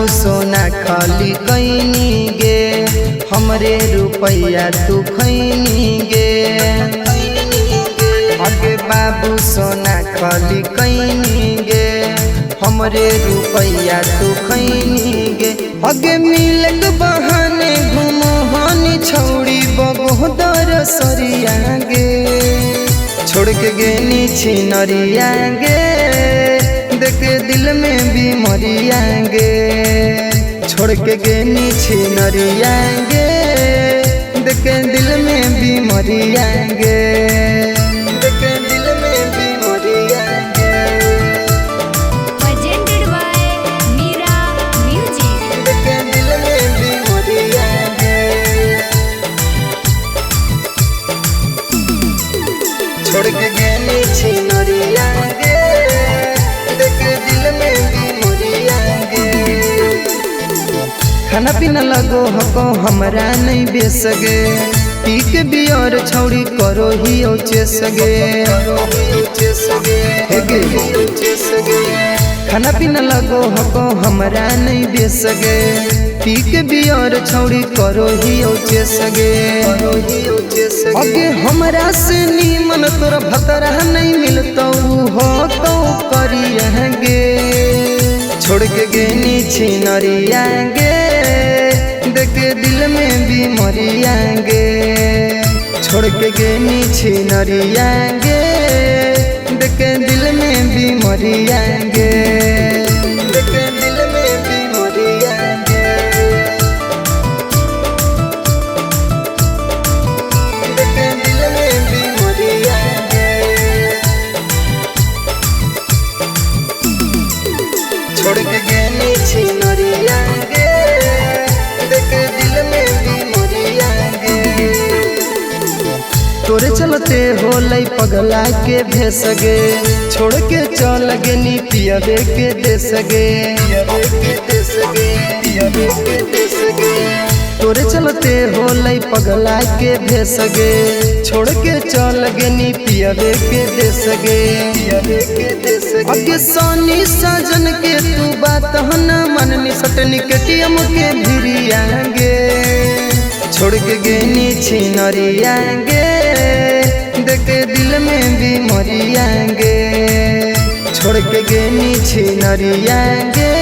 बाबू सोना खाली कैनी गे, हमरे रुपया तू खैनी गे। अगे बाबू सोना खाली कैनी गे, हमरे रुपया तू खैनी गे। अगे मिलक बहाने घुमहानी छौड़ी बगोदर सरिया गे, छोड़ के गेनी छिनरिया गे, देखे दिल में भी मरिया गे। छोड़ के गेनी छिनरिया गे, देखे दिल में भी मरिया गे, देखे दिल में भी मरिया गे। Presented by Mira Music. देखे दिल में भी मरिया गे। छोड़ के गेनी छिनरिया गे, देखे दिल में भी मरिया गे। खाना पीना लगो हको हमरा नहीं बेच सगे, पी के बियर छौड़ी करो ही ओचे सगे, खाना पीना लगो हको हमरा नहीं बेच सगे, पी के बियर छौड़ी करो ही ओचे सगे। अगे हमरा से नीमन तोरा भतरा नहीं मिलतो हो तो करिया गे। छोड़ के गेनी छिनरिया गे, देखे दिल में भी मरिया गे। छोड़ के गेनी छिनरिया गे, देखे दिल में भी मरिया गे, देखे दिल में भी मरिया गे, देखे दिल में भी मरिया गे। छोड़ के गेनी छिनरिया गे, देखे दिल में भी मरिया गे। तोरे चलते होलै पगला के भेसगे, छोड़ के चल गेनी पियबे के दे सगे, तोरे चलते होलै पगला के भेसगे, छोड़ के चल गेनी पियबे के दे सगे। अगे सोनी साजन के तू बात न मननी, सटनी के टीएम के भिरिया गे। छोड़ के गेनी छिनरिया गे, देखे दिल में भी मरिया गे। छोड़ के गेनी छिनरिया गे,